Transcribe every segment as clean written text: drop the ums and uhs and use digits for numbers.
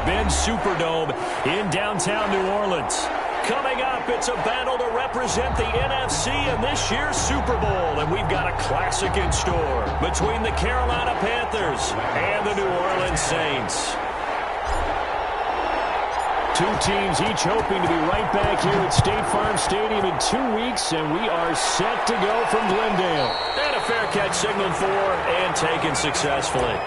Mercedes-Benz Superdome in downtown New Orleans. Coming up, it's a battle to represent the NFC in this year's Super Bowl. And we've got a classic in store between the Carolina Panthers and the New Orleans Saints. Two teams each hoping to be right back here at State Farm Stadium in 2 weeks, and we are set to go from Glendale. And a fair catch signaled for and taken successfully.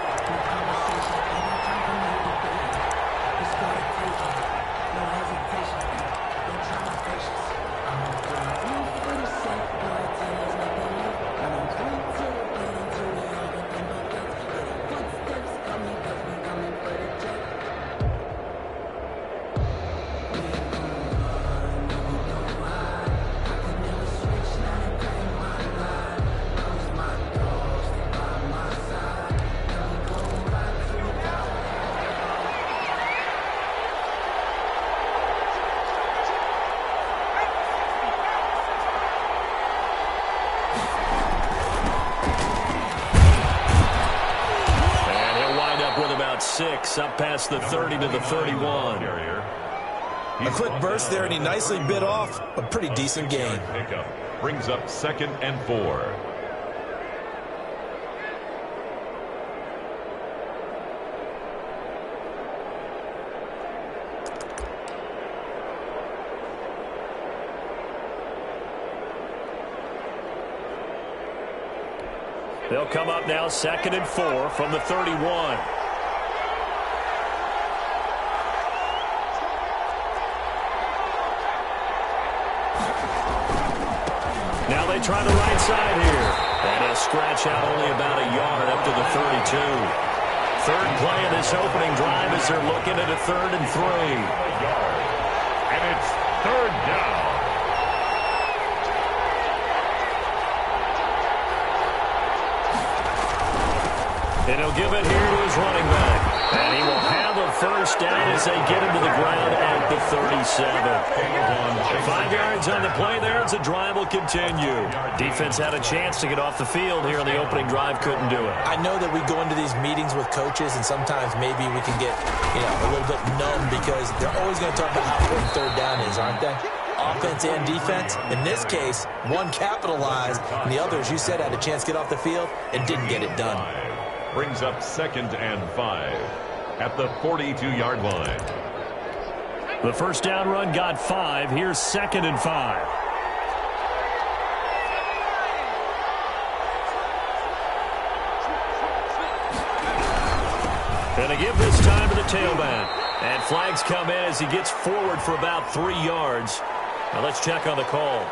Up past the 30 to the 31. A quick burst there, and he nicely bit off a pretty decent gain. Pickup brings up 2nd and 4. They'll come up now 2nd and 4 from the 31. Now they try the right side here. And he'll scratch out only about a yard up to the 32. Third play of this opening drive as they're looking at a 3rd and 3. And it's 3rd down. And he'll give it here to his running back. And he will have a first down as they get him to the ground at the 37. 5 yards on the play there as the drive will continue. Defense had a chance to get off the field here on the opening drive, couldn't do it. I know that we go into these meetings with coaches, and sometimes maybe we can get a little bit numb because they're always going to talk about how important 3rd down is, aren't they? Offense and defense. In this case, one capitalized, and the other, as you said, had a chance to get off the field and didn't get it done. Brings up 2nd and 5 at the 42-yard line. The first down run got 5. Here's 2nd and 5. And a give this time to the tailback. And flags come in as he gets forward for about 3 yards. Now let's check on the call.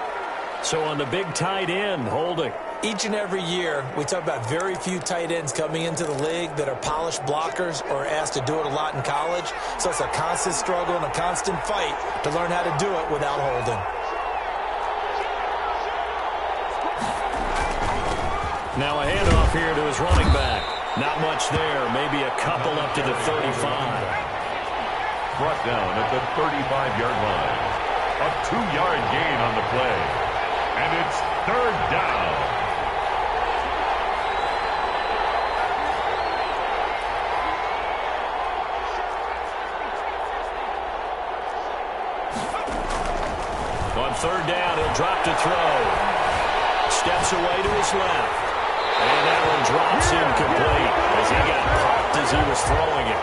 So on the big tight end, holding. Each and every year, we talk about very few tight ends coming into the league that are polished blockers or asked to do it a lot in college. So it's a constant struggle and a constant fight to learn how to do it without holding. Now a handoff here to his running back. Not much there, maybe a couple up to the 35. Brought down at the 35-yard line. A 2-yard gain on the play. And it's 3rd down. On 3rd down, he'll drop to throw. Steps away to his left. And that one drops incomplete as he got popped as he was throwing it.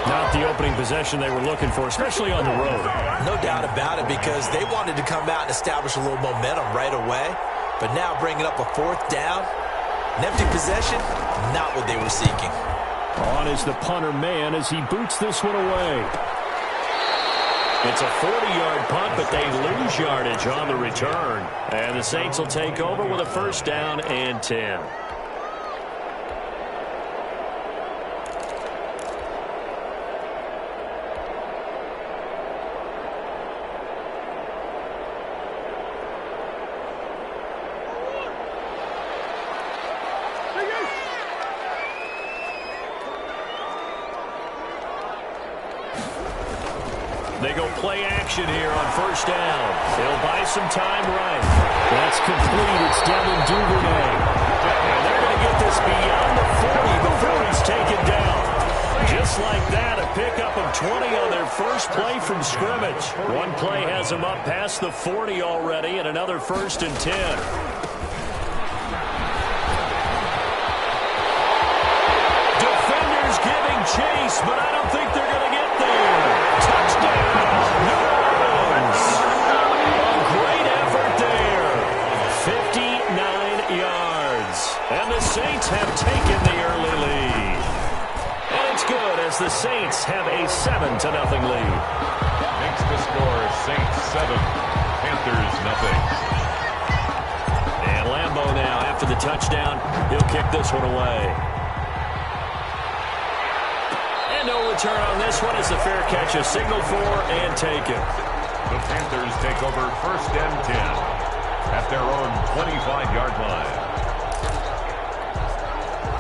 Not the opening possession they were looking for, especially on the road. No doubt about it, because they wanted to come out and establish a little momentum right away. But now bringing up a 4th down, an empty possession, not what they were seeking. On is the punter man as he boots this one away. It's a 40-yard punt, but they lose yardage on the return. And the Saints will take over with a first down and 10. They go play action here on first down. They'll buy some time right. That's complete. It's Devin Duvernay. And they're going to get this beyond the 40 before he's taken down. Just like that, a pickup of 20 on their first play from scrimmage. One play has them up past the 40 already, and another 1st and 10. Defenders giving chase, but I don't think they're going to get there. Touchdown, New Orleans. A great effort there. 59 yards. And the Saints have taken the early lead. And it's good as the Saints have a 7-0 lead. Makes the score Saints 7, Panthers nothing. And Lambeau now, after the touchdown, he'll kick this one away. And no return on this one as the fair catch is signaled for and taken. The Panthers take over 1st and 10 at their own 25-yard line.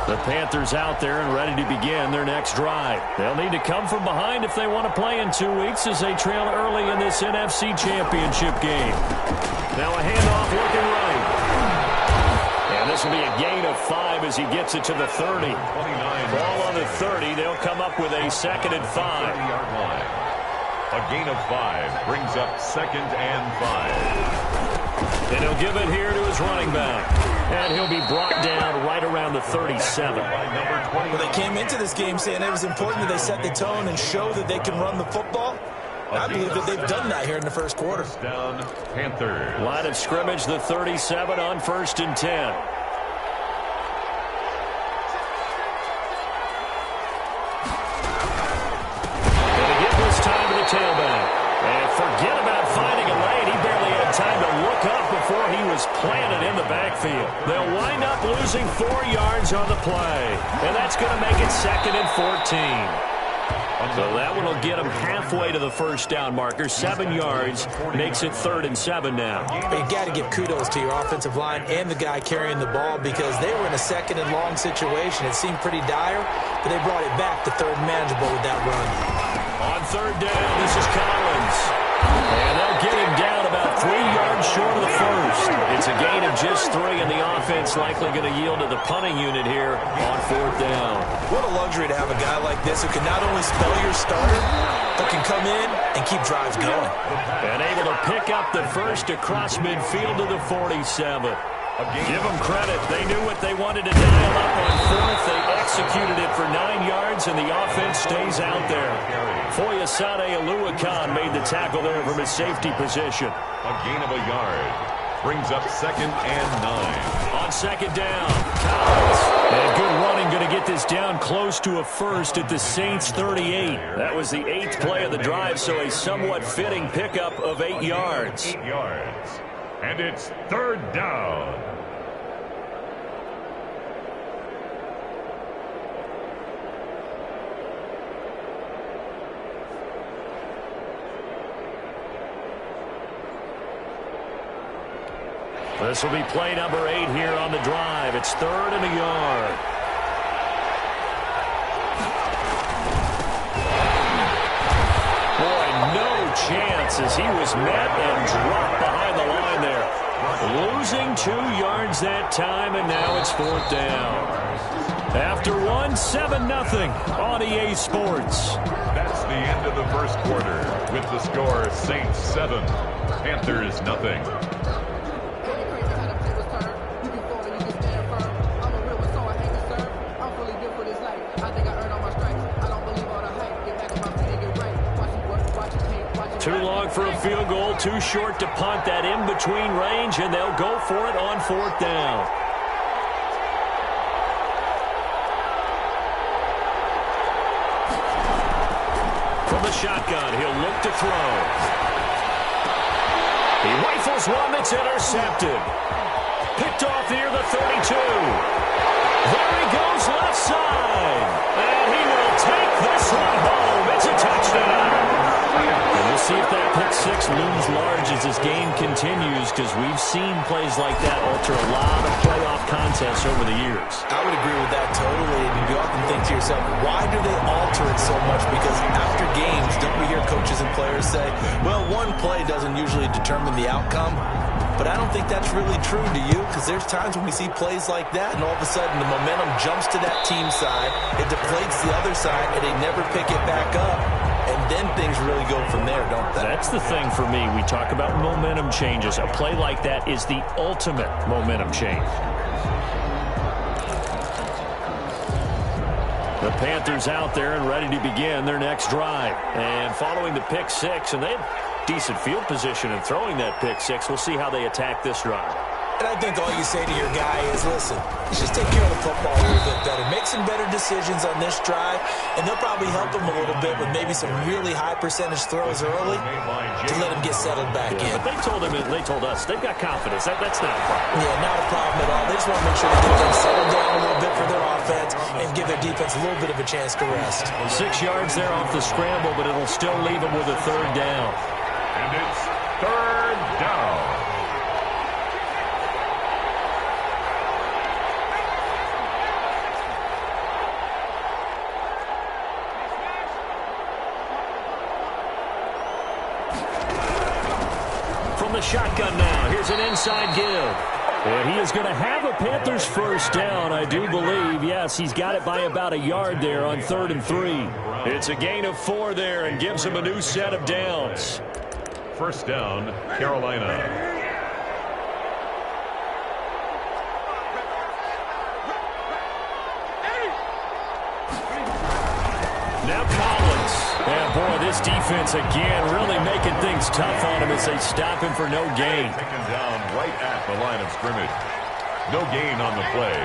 The Panthers out there and ready to begin their next drive. They'll need to come from behind if they want to play in 2 weeks as they trail early in this NFC Championship game. Now a handoff looking right. And this will be a gain of 5 as he gets it to the 30. Ball on the 30. They'll come up with a 2nd and 5. 30-yard line. A gain of 5 brings up 2nd and 5. And he'll give it here to his running back. And he'll be brought down right around the 37. Well, they came into this game saying it was important that they set the tone and show that they can run the football. And I believe that they've done that here in the first quarter. Down, Panthers. Line of scrimmage, the 37 on 1st and 10. And again this time to the tailback. And forget about finding a lane. He barely had time to look up before he was planted in the backfield. They'll wind up losing 4 yards on the play. And that's going to make it 2nd and 14. So that one will get them halfway to the first down marker. 7 yards makes it 3rd and 7 now. You got to give kudos to your offensive line and the guy carrying the ball because they were in a 2nd and long situation. It seemed pretty dire, but they brought it back to 3rd and manageable with that run. On 3rd down, this is Collins. And they'll get him down about 3 yards short of the first. It's a gain of just 3, and the offense likely going to yield to the punting unit here on 4th down. What a luxury to have a guy like this who can not only spell your starter, but can come in and keep drives going. And able to pick up the first across midfield to the 47. Give them credit. They knew what they wanted to dial up on 4th. They executed it for 9 yards, and the offense stays out there. Foyesade Oluwakan made the tackle there from his safety position. A gain of a yard. Brings up 2nd and 9. On 2nd down, Collins. And good running, going to get this down close to a first at the Saints 38. That was the 8th play of the drive, so a somewhat fitting pickup of 8 yards. 8 yards. And it's 3rd down. This will be play number 8 here on the drive. It's 3rd and a yard. Boy, no chance as he was met and dropped behind the line there. Losing 2 yards that time, and now it's 4th down. After 1, 7-0 on EA Sports. That's the end of the first quarter with the score Saints 7, Panthers nothing. Too long for a field goal, too short to punt. That in-between range, and they'll go for it on 4th down. From the shotgun, he'll look to throw. He rifles one that's intercepted. Picked off near the 32. There he goes left side. And he will take this one home. It's a touchdown. And we'll see if that pick 6 looms large as this game continues, because we've seen plays like that alter a lot of playoff contests over the years. I would agree with that totally. And you often think to yourself, why do they alter it so much? Because after games, don't we hear coaches and players say, well, one play doesn't usually determine the outcome? but I don't think that's really true, do you? Because there's times when we see plays like that, and all of a sudden the momentum jumps to that team side, it deflates the other side, and they never pick it back up, and then things really go from there, don't they? That's the thing for me. We talk about momentum changes. A play like that is the ultimate momentum change. The Panthers out there and ready to begin their next drive. And following the pick six, and they have decent field position in throwing that pick six. We'll see how they attack this drive. And I think all you say to your guy is, listen, let's just take care of the football a little bit better. Make some better decisions on this drive, and they'll probably help him a little bit with maybe some really high percentage throws early to let him get settled back in. But they told us, they've got confidence. That's not a problem. Yeah, not a problem at all. They just want to make sure they get them settled down a little bit for their offense and give their defense a little bit of a chance to rest. 6 yards there off the scramble, but it'll still leave them with a third down. And it's third down. From the shotgun now, here's an inside give. And he is going to have a Panthers first down, I do believe. Yes, he's got it by about a yard there on 3rd and 3. It's a gain of 4 there and gives him a new set of downs. First down, Carolina. Now Collins. And boy, this defense again really making things tough on him as they stop him for no gain. Taken down right at the line of scrimmage. No gain on the play.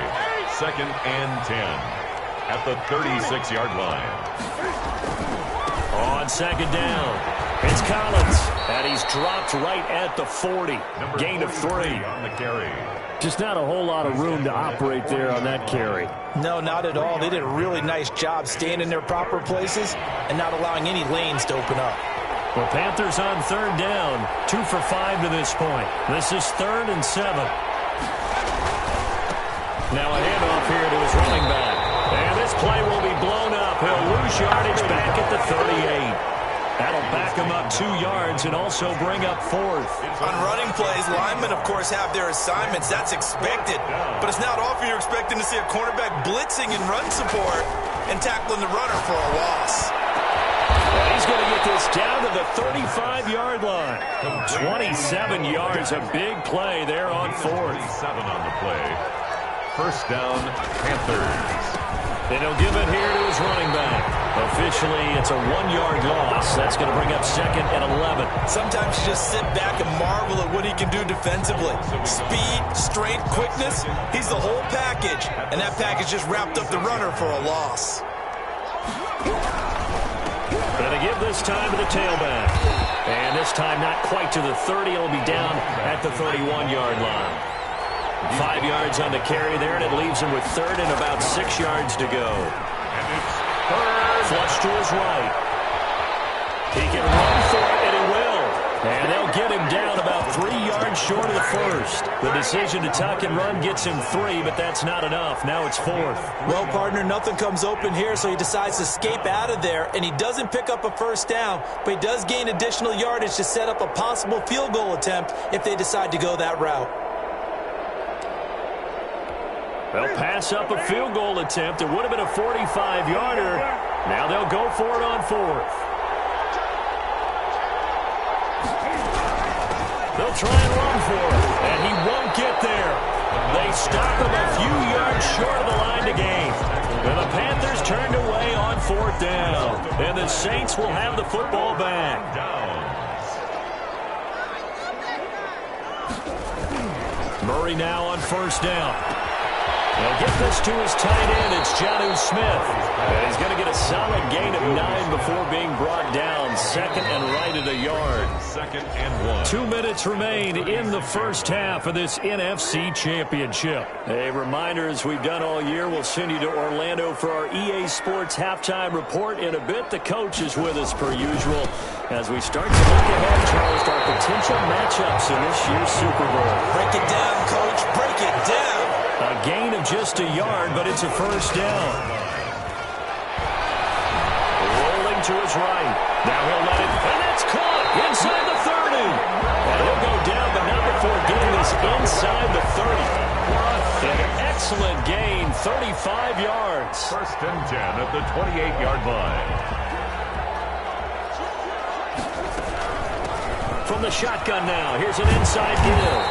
2nd and 10 at the 36-yard line. On 2nd down, it's Collins. And he's dropped right at the 40. Gain of 3 on the carry. Just not a whole lot of room to operate there on that carry. No, not at all. They did a really nice job staying in their proper places and not allowing any lanes to open up. Well, Panthers on 3rd down, 2 for 5 to this point. This is 3rd and 7. Now a handoff here to his running back. And this play will be blown up. He'll lose yardage back at the 38. That'll back him up 2 yards and also bring up 4th. On running plays, linemen, of course, have their assignments. That's expected. But it's not often you're expecting to see a cornerback blitzing in run support and tackling the runner for a loss. And he's going to get this down to the 35-yard line. 27 yards, a big play there on 4th. 7 on the play. First down, Panthers. And he'll give it here to his running back. Officially, it's a 1-yard loss. That's going to bring up 2nd and 11. Sometimes you just sit back and marvel at what he can do defensively. Speed, strength, quickness, he's the whole package. And that package just wrapped up the runner for a loss. Going to give this time to the tailback. And this time not quite to the 30. It'll be down at the 31-yard line. 5 yards on the carry there, and it leaves him with 3rd and about 6 yards to go. And it's third. Flush to his right. He can run for it, and he will. And they'll get him down about 3 yards short of the first. The decision to tuck and run gets him 3, but that's not enough. Now it's 4th. Well, partner, nothing comes open here, so he decides to escape out of there, and he doesn't pick up a first down, but he does gain additional yardage to set up a possible field goal attempt if they decide to go that route. They'll pass up a field goal attempt. It would have been a 45-yarder. Now they'll go for it on 4th. They'll try and run for it, and he won't get there. They stop him a few yards short of the line to gain. And the Panthers turned away on 4th down. And the Saints will have the football back. Murray now on 1st down. They'll get this to his tight end. It's Jonnu Smith. And he's going to get a solid gain of 9 before being brought down. 2nd and right at a yard. 2nd and 1. 2 minutes remain in the first half of this NFC Championship. A reminder, as we've done all year, we'll send you to Orlando for our EA Sports halftime report in a bit. The coach is with us per usual as we start to look ahead, Charles, to our potential matchups in this year's Super Bowl. Break it down, Coach. Break it down. A gain of just a yard, but it's a first down. Rolling to his right. Now he'll let it, and that's caught inside the 30. And he'll go down, but not before getting inside the 30. An excellent gain, 35 yards. First and 10 at the 28-yard line. From the shotgun now, here's an inside give.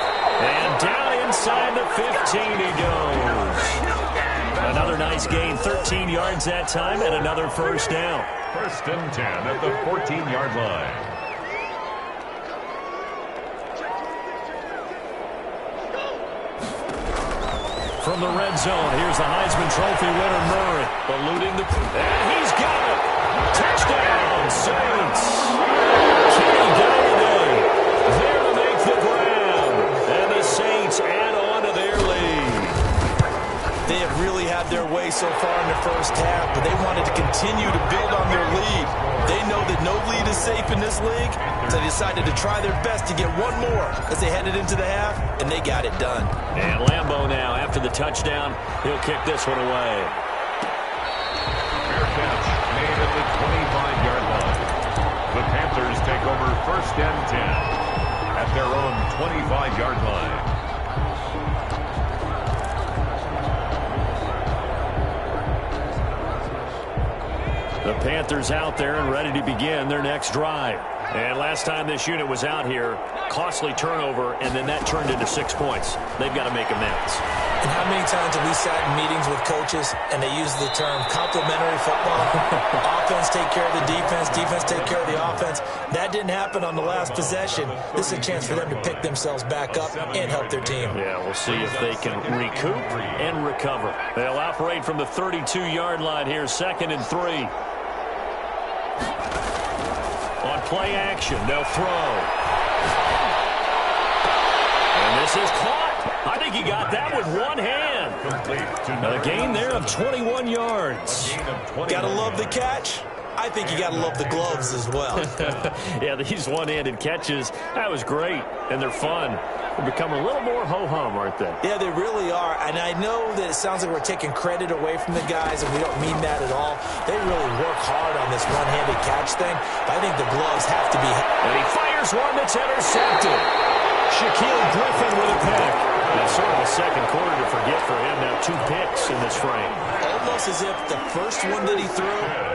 And down inside the 15 he goes. Another nice gain, 13 yards that time, and another first down. First and 10 at the 14-yard line. From the red zone, here's the Heisman Trophy winner, Murray, eluding the... And he's got it! Touchdown, Saints! Kenny Golladay there to make the grab. And the Saints add on to their lead. They have really had their way so far in the first half, but they wanted to continue to build on their lead. They know that no lead is safe in this league, so they decided to try their best to get one more as they headed into the half, and they got it done. And Lambeau now, after the touchdown, he'll kick this one away. Fair catch made at the 25-yard line. The Panthers take over first and 10 at their own 25-yard line. The Panthers out there and ready to begin their next drive. And last time this unit was out here, costly turnover, and then that turned into 6 points. They've got to make amends. And how many times have we sat in meetings with coaches and they use the term complementary football? Offense take care of the defense, defense take care of the offense. That didn't happen on the last possession. This is a chance for them to pick themselves back up and help their team. Yeah, we'll see if they can recoup and recover. They'll operate from the 32-yard line here, 2nd and 3. On play action, they'll throw. And this is caught. I think he got that with one hand. A gain there of 21 yards. Gotta love the catch. I think you gotta love the gloves as well. Yeah, these one-handed catches, that was great, and they're fun. They become a little more ho-hum, aren't they? Yeah, they really are. And I know that it sounds like we're taking credit away from the guys, and we don't mean that at all. They really work hard on this one-handed catch thing, but I think the gloves have to be... And he fires one that's intercepted. Shaquille Griffin with a pick. Now, sort of a second quarter to forget for him. Now 2 picks in this frame. Almost as if the first one that he threw,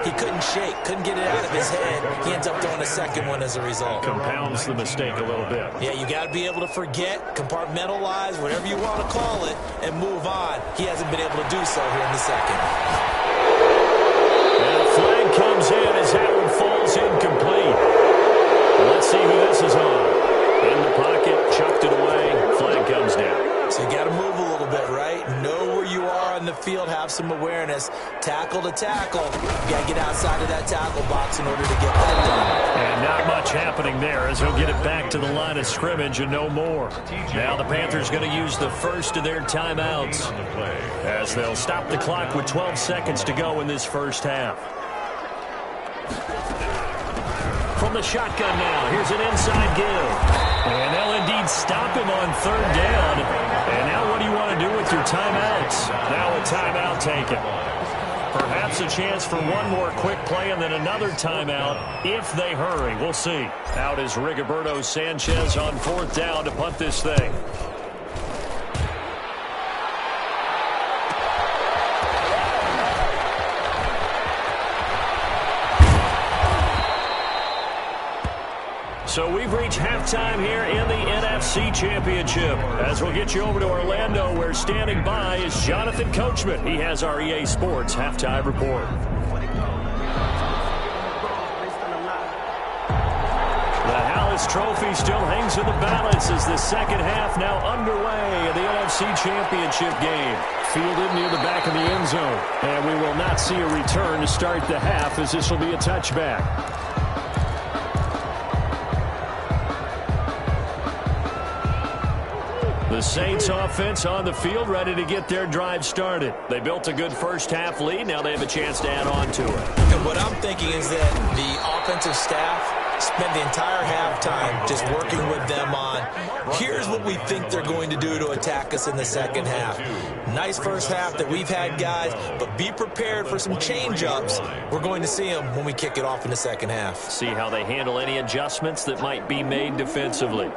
he couldn't shake, couldn't get it out of his head. He ends up throwing a second one as a result. Compounds the mistake a little bit. Yeah, you got to be able to forget, compartmentalize, whatever you want to call it, and move on. He hasn't been able to do so here in the second. And a flag comes in as that one falls incomplete. Let's see who this is on. In the pocket, chucked it away, flag comes down. So you got to move a little bit, right? Know where you are on the field, have some awareness. Tackle to tackle. You got to get outside of that tackle box in order to get that done. And not much happening there as he'll get it back to the line of scrimmage and no more. Now the Panthers going to use the first of their timeouts as they'll stop the clock with 12 seconds to go in this first half. From the shotgun now, here's an inside give. And they'll indeed stop him on 3rd down. And now what do you want to do with your timeouts? Now a timeout taken. Perhaps a chance for one more quick play and then another timeout if they hurry. We'll see. Out is Rigoberto Sanchez on 4th down to punt this thing. So we've reached halftime here in the NFC Championship. As we'll get you over to Orlando, where standing by is Jonathan Coachman. He has our EA Sports halftime report. The Hallis Trophy still hangs in the balance as the second half now underway in the NFC Championship game. Fielded near the back of the end zone. And we will not see a return to start the half as this will be a touchback. The Saints offense on the field ready to get their drive started. They built a good first half lead. Now they have a chance to add on to it. And what I'm thinking is that the offensive staff spent the entire halftime just working with them on, here's what we think they're going to do to attack us in the second half. Nice first half that we've had, guys, but be prepared for some change-ups. We're going to see them when we kick it off in the second half. See how they handle any adjustments that might be made defensively.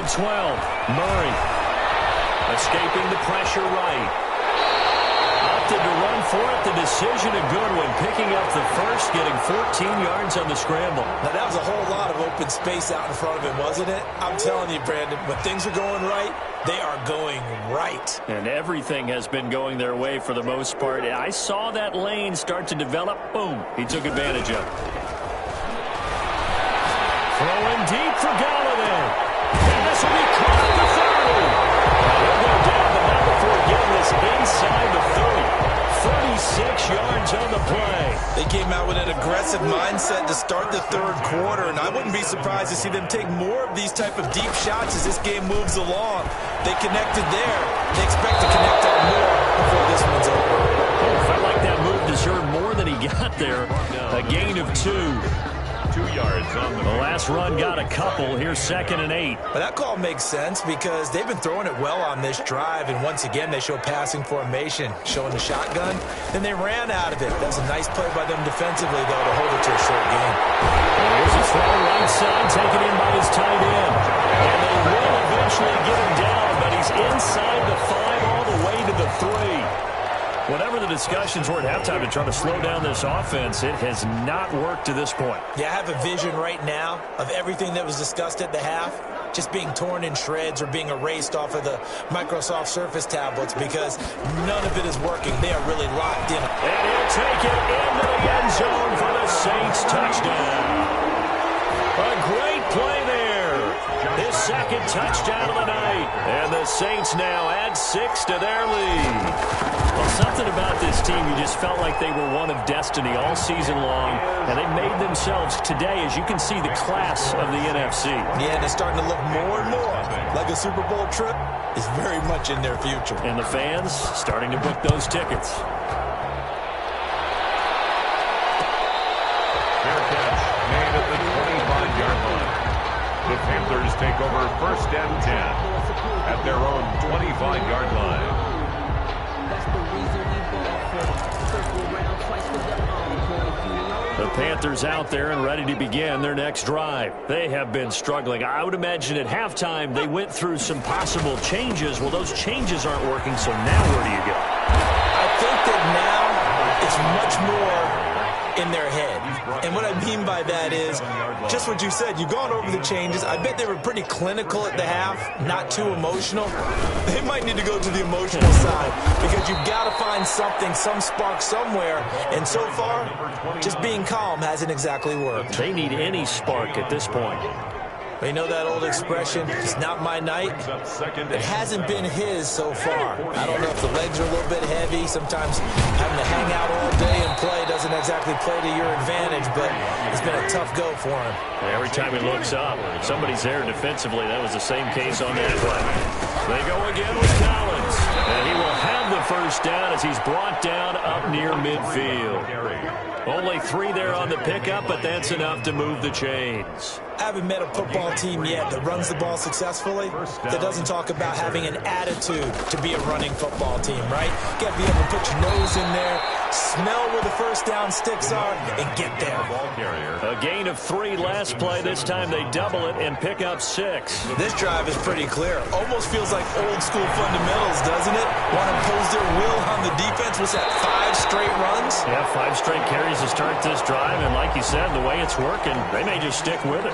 and 12. Murray escaping the pressure right. Opted to run for it. The decision a good one. Picking up the first, getting 14 yards on the scramble. Now, that was a whole lot of open space out in front of him, wasn't it? I'm telling you, Brandon, when things are going right, they are going right. And everything has been going their way for the most part. I saw that lane start to develop. Boom. He took advantage of it. Throwing deep for Galladay. And this will be caught at the 30. He'll go down, but not before getting this inside the 30. 36 yards on the play. They came out with an aggressive mindset to start the third quarter, and I wouldn't be surprised to see them take more of these type of deep shots as this game moves along. They connected there. They expect to connect on more before this one's over. Oh, felt like that move deserved more than he got there. A gain of 2. 2 yards on The last run got a couple. Here's 2nd and 8. But that call makes sense because they've been throwing it well on this drive, and once again they show passing formation, showing the shotgun, and they ran out of it. That was a nice play by them defensively, though, to hold it to a short game. And here's a throw right side, taken in by his tight end. And they will eventually get him down, but he's inside the 5 all the way to the 3. Whatever the discussions were at halftime to try to slow down this offense, it has not worked to this point. Yeah, I have a vision right now of everything that was discussed at the half just being torn in shreds or being erased off of the Microsoft Surface tablets because none of it is working. They are really locked in. And he'll take it into the end zone for the Saints touchdown. A great play there. His 2nd touchdown of the night. And the Saints now add 6 to their lead. Well, something about this team, you just felt like they were one of destiny all season long, and they made themselves today, as you can see, the class of the NFC. Yeah, and it's starting to look more and more like a Super Bowl trip is very much in their future. And the fans starting to book those tickets. Fair catch made at the 25-yard line. The Panthers take over 1st and 10 at their own 25-yard line. The Panthers out there and ready to begin their next drive. They have been struggling. I would imagine at halftime they went through some possible changes. Well, those changes aren't working, so now where do you go? I think that now it's much more in their head. And what I mean by that is just what you said. You've gone over the changes. I bet they were pretty clinical at the half, not too emotional. They might need to go to the emotional side because you've got to find something, some spark somewhere. And so far, just being calm hasn't exactly worked. They need any spark at this point. You know that old expression, it's not my night? It hasn't been his so far. I don't know if the legs are a little bit heavy. Sometimes having to hang out all day and play doesn't exactly play to your advantage, but it's been a tough go for him. Every time he looks up, somebody's there defensively. That was the same case on that play. They go again with Collins, and he will have the first down as he's brought down up near midfield. Only 3 there on the pickup, but that's enough to move the chains. I haven't met a football team yet that runs the ball successfully that doesn't talk about having an attitude to be a running football team, right? You got to be able to put your nose in there, smell where the first down sticks are, and get there. A gain of 3 last play. This time they double it and pick up 6. This drive is pretty clear. Almost feels like old school fundamentals, doesn't it? Want to impose their will on the defense. What's that, 5 straight runs? Yeah, 5 straight carries to start this drive, and like you said, the way it's working, they may just stick with it.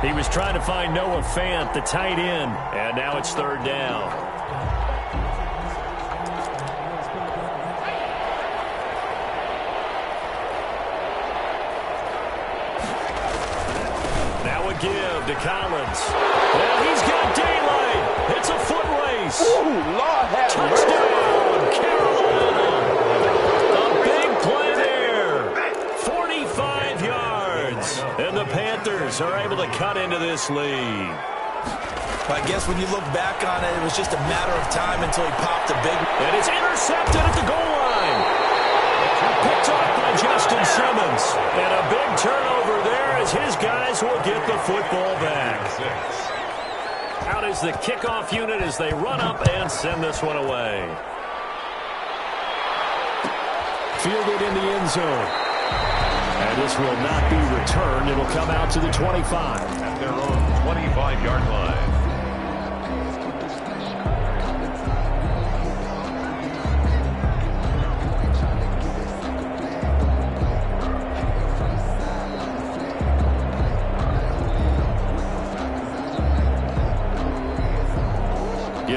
He was trying to find Noah Fant, the tight end, and now it's 3rd down. Now a give to Collins. Well, he's got daylight. It's a foot race. Ooh, Lord have Touchdown, Carolina. A big play there. 45 yards. And the Panthers are able to cut into this lead. I guess when you look back on it, it was just a matter of time until he popped a big... And it's intercepted at the goal line. Picked off by Justin Simmons. And a big turnover there as his guys will get the football back. Out is the kickoff unit as they run up and send this one away. Fielded in the end zone. And this will not be returned. It'll come out to the 25. At their own 25-yard line.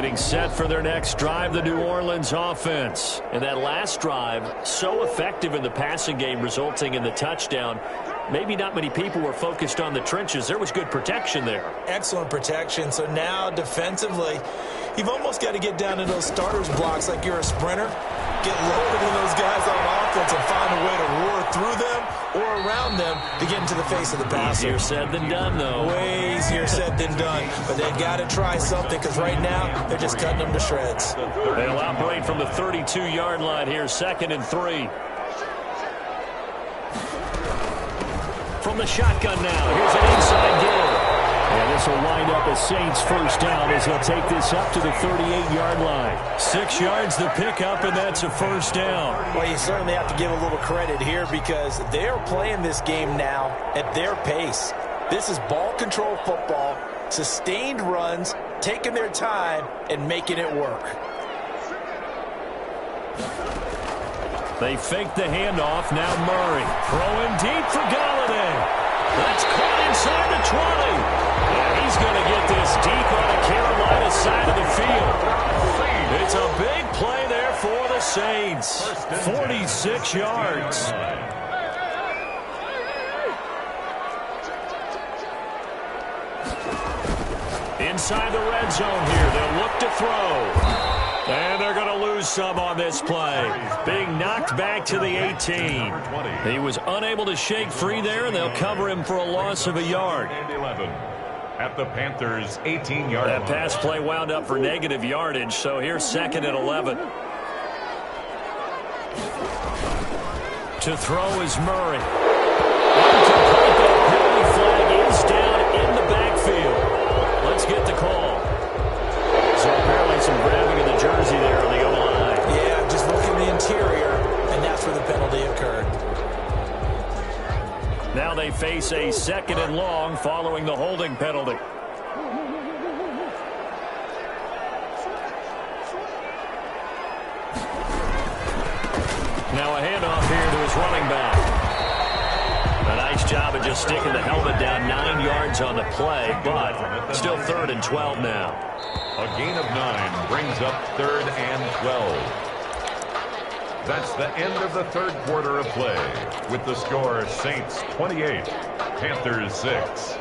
Getting set for their next drive, the New Orleans offense. And that last drive, so effective in the passing game, resulting in the touchdown. Maybe not many people were focused on the trenches. There was good protection there. Excellent protection. So now defensively, you've almost got to get down to those starters blocks like you're a sprinter. Get loaded in those guys on offense and find a way to roar through them or around them to get into the face of the passer. Easier said than done, though. Way easier said than done. But they've got to try something because right now they're just cutting them to shreds. They'll operate from the 32-yard line here, 2nd and 3. From the shotgun now, here's an inside give. And this will wind up a Saints first down as he'll take this up to the 38-yard line. 6 yards the pickup, and that's a first down. Well, you certainly have to give a little credit here because they're playing this game now at their pace. This is ball control football, sustained runs, taking their time, and making it work. They fake the handoff. Now Murray. Throwing deep for Golladay. That's caught inside the 20. And he's going to get this deep on the Carolina side of the field. It's a big play there for the Saints. 46 yards. Inside the red zone here. They'll look to throw. And they're going to lose some on this play. Being knocked back to the 18. He was unable to shake free there, and they'll cover him for a loss of a yard. At the Panthers' 18-yard line. That pass play wound up for negative yardage, so here's 2nd and 11. To throw is Murray. That penalty flag is down in the backfield. Let's get the call. So apparently some grabbing of the jersey there on the O-line. Yeah, just look at the interior, and that's where the penalty occurred. Now they face a 2nd and long following the holding penalty. Now a handoff here to his running back. A nice job of just sticking the helmet down 9 yards on the play, but still 3rd and 12 now. A gain of 9 brings up 3rd and 12. That's the end of the 3rd quarter of play, with the score Saints 28, Panthers 6.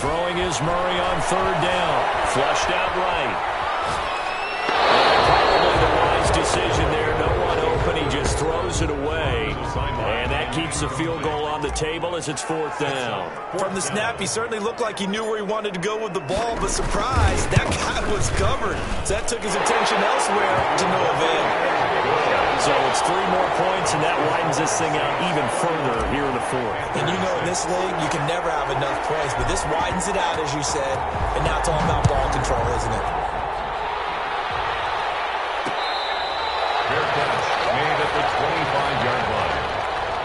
Throwing is Murray on 3rd down. Flushed out right. Probably the wise decision there. No one open. He just throws it away. And that keeps the field goal on the table as it's 4th down. From the snap, he certainly looked like he knew where he wanted to go with the ball, but surprise, that guy was covered. So that took his attention elsewhere to no avail. So it's 3 more points, and that widens this thing out even further here in the 4th. And you know in this league, you can never have enough points, but this widens it out, as you said, and now it's all about ball control, isn't it? Fair catch made at the 25-yard line.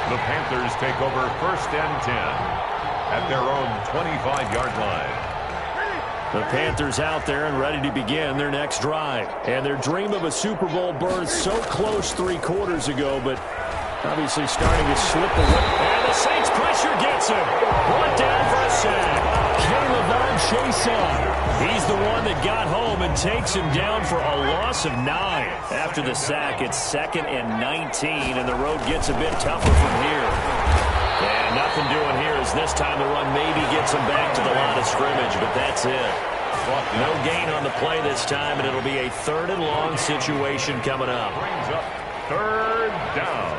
The Panthers take over 1st and 10 at their own 25-yard line. The Panthers out there and ready to begin their next drive. And their dream of a Super Bowl berth so close 3 quarters ago, but obviously starting to slip away. And the Saints pressure gets him. Brought down for a sack. K'Lavon Chaisson. He's the one that got home and takes him down for a loss of 9. After the sack, it's 2nd and 19, and the road gets a bit tougher from here. And nothing doing here as this time the run maybe gets him back to the line of scrimmage, but that's it. No gain on the play this time, and it'll be a 3rd and long situation coming up. Brings up 3rd down.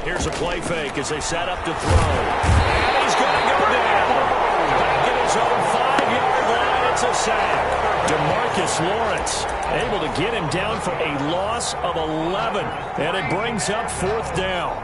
Here's a play fake as they set up to throw. And he's going to go down. Back at his own 5-yard line, it's a sack. DeMarcus Lawrence able to get him down for a loss of 11. And it brings up 4th down.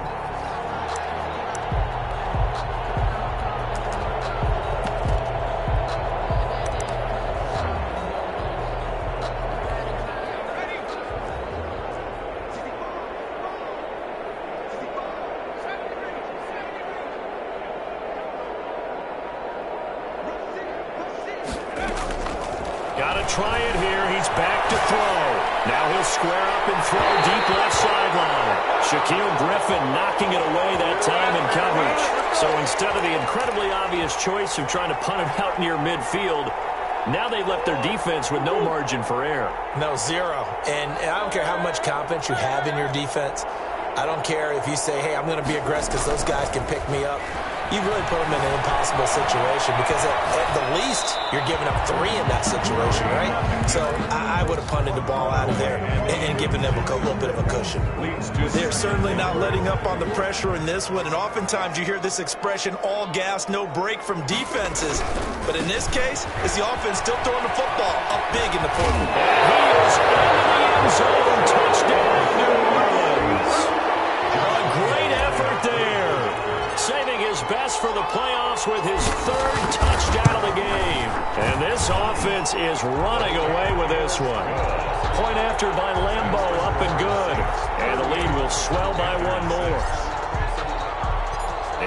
Got to try it here. He's back to throw. Now he'll square up and throw deep left sideline. Shaquill Griffin knocking it away that time in coverage. So instead of the incredibly obvious choice of trying to punt it out near midfield, now they've left their defense with no margin for error. No, zero. And I don't care how much confidence you have in your defense. I don't care if you say, hey, I'm going to be aggressive because those guys can pick me up. You really put them in an impossible situation because at the least you're giving up 3 in that situation, right? So I would have punted the ball out of there and given them a little bit of a cushion. They're certainly not letting up on the pressure in this one, and oftentimes you hear this expression, all gas, no break from defenses. But in this case, it's the offense still throwing the football up big in the fourth. He is into the end zone. Touchdown, New Orleans. A great effort there. Saving his best for the playoffs with his 3rd touchdown of the game. And this offense is running away with this one. Point after by Lambo, up and good. And the lead will swell by 1 more.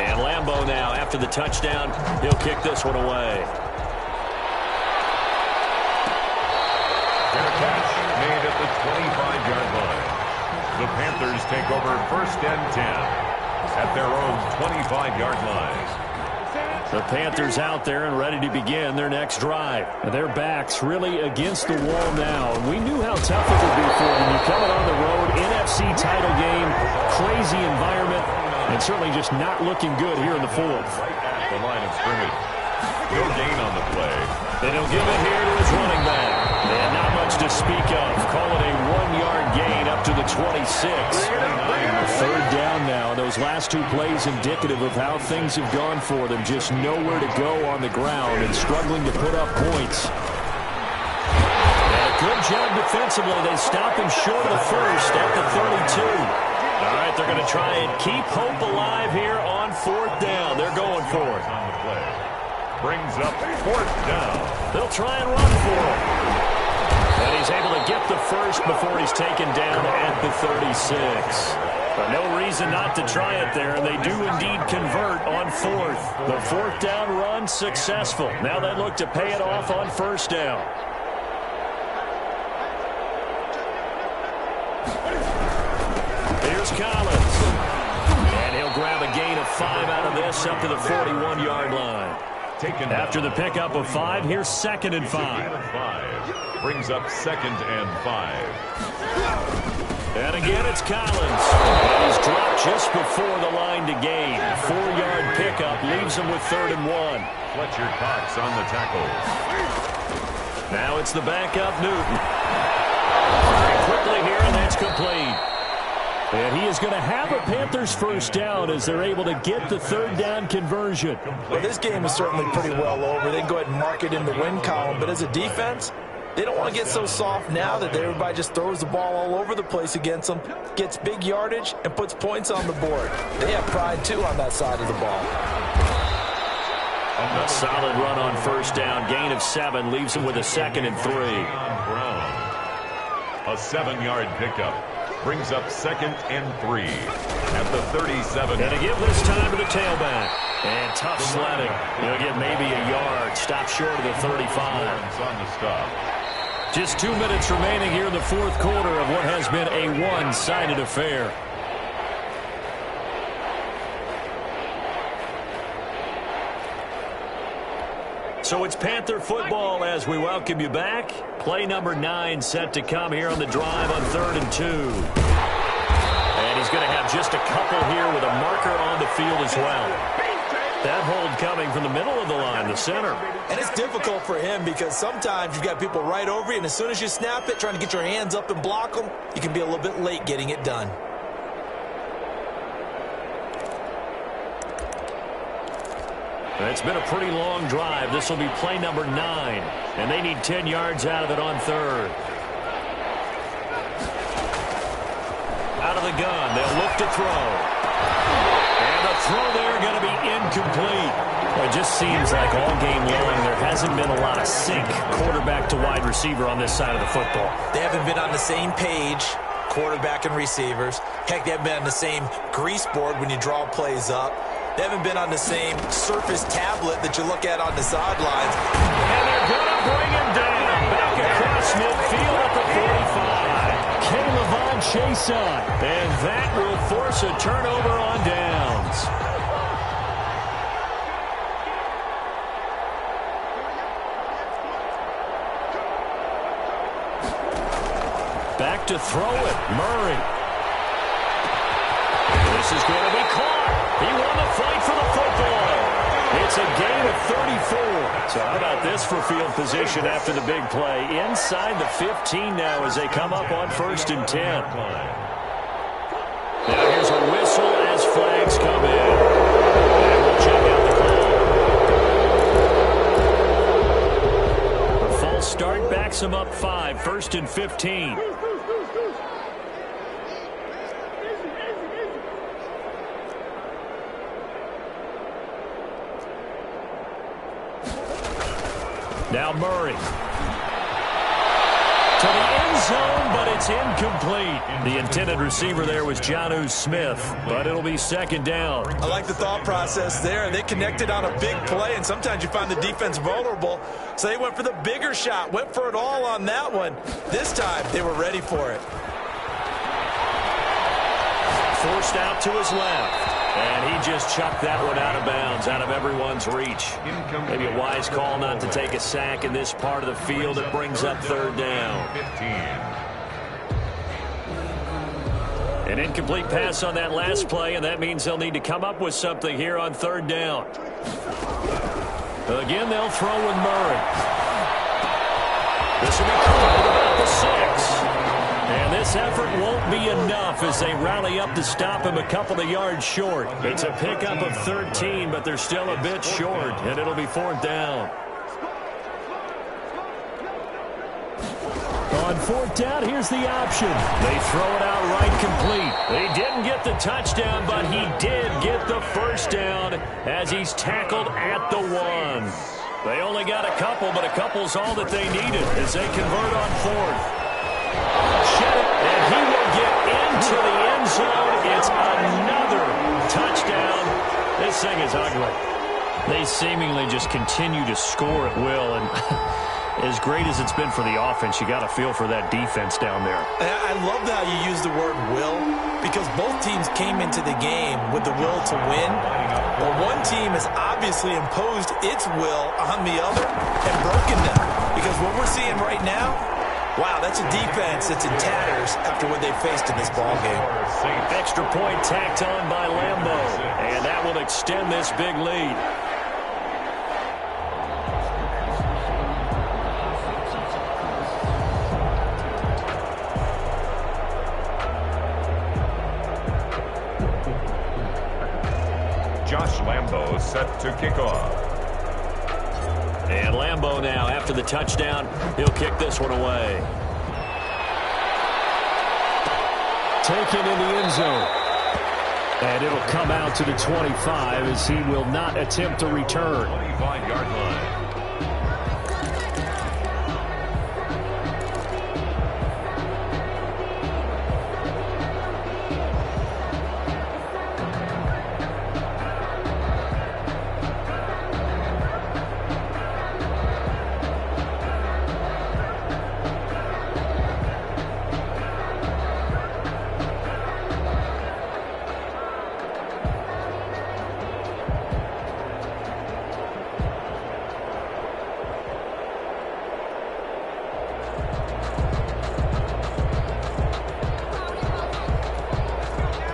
And Lambo now, after the touchdown, he'll kick this one away. And a catch made at the 25-yard line. The Panthers take over 1st and 10. At their own 25-yard line. The Panthers out there and ready to begin their next drive. And their backs really against the wall now. We knew how tough it would be for them. You coming on the road, NFC title game, crazy environment, and certainly just not looking good here in the 4th. The line of scrimmage. No gain on the play. And he'll give it here to his running back. And not much to speak of. Call it a 1-yard gain up to the 26. 3rd down now. Those last 2 plays indicative of how things have gone for them. Just nowhere to go on the ground and struggling to put up points. And a good job defensively. They stop him short of the 1st at the 32. All right, they're going to try and keep hope alive here on 4th down. They're going for it. On the play. Brings up 4th down. They'll try and run for it. And he's able to get the 1st before he's taken down at the 36. But no reason not to try it there, and they do indeed convert on 4th. The 4th down run successful. Now they look to pay it off on 1st down. Here's Collins. And he'll grab a gain of 5 out of this up to the 41-yard line. After the pickup of 5, here's 2nd and 5. Brings up 2nd and 5. And again, it's Collins. And he's dropped just before the line to gain. 4-yard pickup leaves him with 3rd and 1. Fletcher Cox on the tackle. Now it's the backup, Newton. And quickly here, and that's complete. And he is going to have a Panthers 1st down as they're able to get the 3rd down conversion. Well, this game is certainly pretty well over. They can go ahead and mark it in the win column. But as a defense, they don't want to get so soft now that everybody just throws the ball all over the place against them, gets big yardage, and puts points on the board. They have pride, too, on that side of the ball. A solid run on 1st down. Gain of 7 leaves him with a 2nd and 3. Brown. A 7-yard pickup. Brings up 2nd and 3 at the 37. And to give this time to the tailback. And tough sledding. He'll get maybe a yard. Stop short of the 35. On the stop. Just 2 minutes remaining here in the 4th quarter of what has been a one-sided affair. So it's Panther football as we welcome you back. Play number 9 set to come here on the drive on 3rd and 2. And he's going to have just a couple here with a marker on the field as well. That hold coming from the middle of the line, the center. And it's difficult for him because sometimes you've got people right over you, and as soon as you snap it, trying to get your hands up and block them, you can be a little bit late getting it done. It's been a pretty long drive. This will be play number 9. And they need 10 yards out of it on 3rd. Out of the gun. They'll look to throw. And the throw there going to be incomplete. Well, it just seems like all game long there hasn't been a lot of sync quarterback to wide receiver on this side of the football. They haven't been on the same page, quarterback and receivers. Heck, they haven't been on the same grease board when you draw plays up. They haven't been on the same Surface tablet that you look at on the sidelines. And they're going to bring him down. Back across midfield at the 45. they'll chase on. And that will force a turnover on downs. Back to throw it, Murray. This is going to be caught. He won the fight for the football. It's a gain of 34. So how about this for field position after the big play? Inside the 15 now as they come up on 1st and 10. Now here's a whistle as flags come in. And we'll check out the call. The false start backs them up 5, 1st and 15. Now Murray. To the end zone, but it's incomplete. The intended receiver there was Jonnu Smith, but it'll be 2nd down. I like the thought process there. They connected on a big play, and sometimes you find the defense vulnerable. So they went for the bigger shot, went for it all on that one. This time, they were ready for it. Forced out to his left. And he just chucked that one out of bounds, out of everyone's reach. Maybe a wise call not to take a sack in this part of the field. It brings up 3rd down. An incomplete pass on that last play, and that means they'll need to come up with something here on 3rd down. Again, they'll throw with Murray. This will be caught at about the 6. And this effort won't be enough as they rally up to stop him a couple of yards short. It's a pickup of 13, but they're still a bit short, and it'll be 4th down. On 4th down, here's the option. They throw it out right complete. They didn't get the touchdown, but he did get the 1st down as he's tackled at the 1. They only got a couple, but a couple's all that they needed as they convert on 4th. And he will get into the end zone. It's another touchdown. This thing is ugly. They seemingly just continue to score at will. And as great as it's been for the offense, you got to feel for that defense down there. I love how you use the word will, because both teams came into the game with the will to win. Well, one team has obviously imposed its will on the other and broken them. Because what we're seeing right now, wow, that's a defense that's in tatters after what they faced in this ballgame. Extra point tacked on by Lambo, and that will extend this big lead. Josh Lambo set to kick off. And Lambo now, after the touchdown, he'll kick this one away. Taken in the end zone. And it'll come out to the 25 as he will not attempt to return. 25-yard line.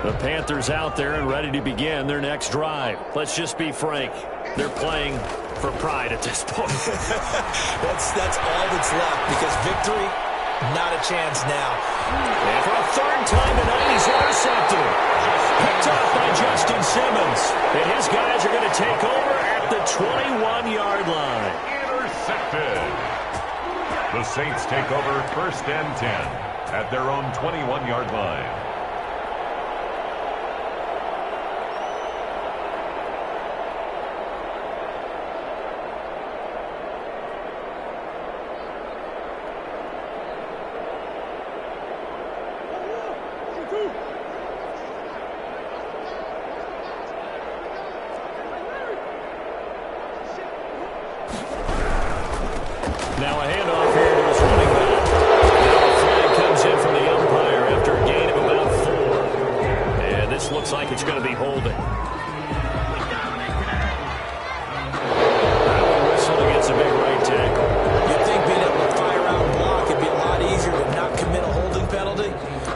The Panthers out there and ready to begin their next drive. Let's just be frank. They're playing for pride at this point. That's all that's left, because victory, not a chance now. And for a 3rd time tonight, he's intercepted. Picked off by Justin Simmons. And his guys are going to take over at the 21-yard line. Intercepted. The Saints take over 1st and 10 at their own 21-yard line. Now a handoff here to his running back. Now a flag comes in from the umpire after a gain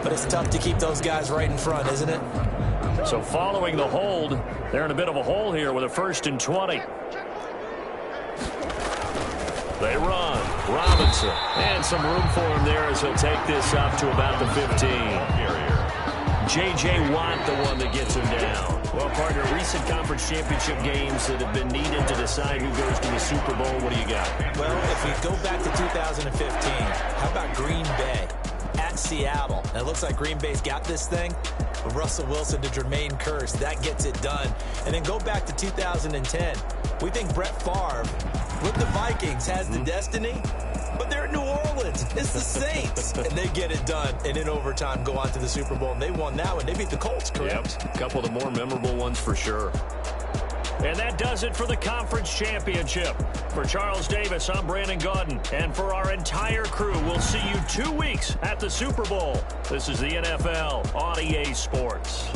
But it's tough to keep those guys right in front, isn't it? So following the hold, they're in a bit of a hole here with a 1st and 20. They run. Robinson. And some room for him there as he'll take this up to about the 15. J.J. Watt, the one that gets him down. Well, partner, recent conference championship games that have been needed to decide who goes to the Super Bowl. What do you got? Well, if we go back to 2015, how about Green Bay at Seattle? And it looks like Green Bay's got this thing. But Russell Wilson to Jermaine Kearse, that gets it done. And then go back to 2010. We think Brett Favre with the Vikings has the destiny, but they're in New Orleans. It's the Saints. And they get it done. And in overtime, go on to the Super Bowl. And they won that one. They beat the Colts, correct? Yep. A couple of the more memorable ones for sure. And that does it for the conference championship. For Charles Davis, I'm Brandon Gaudin. And for our entire crew, we'll see you 2 weeks at the Super Bowl. This is the NFL on EA Sports.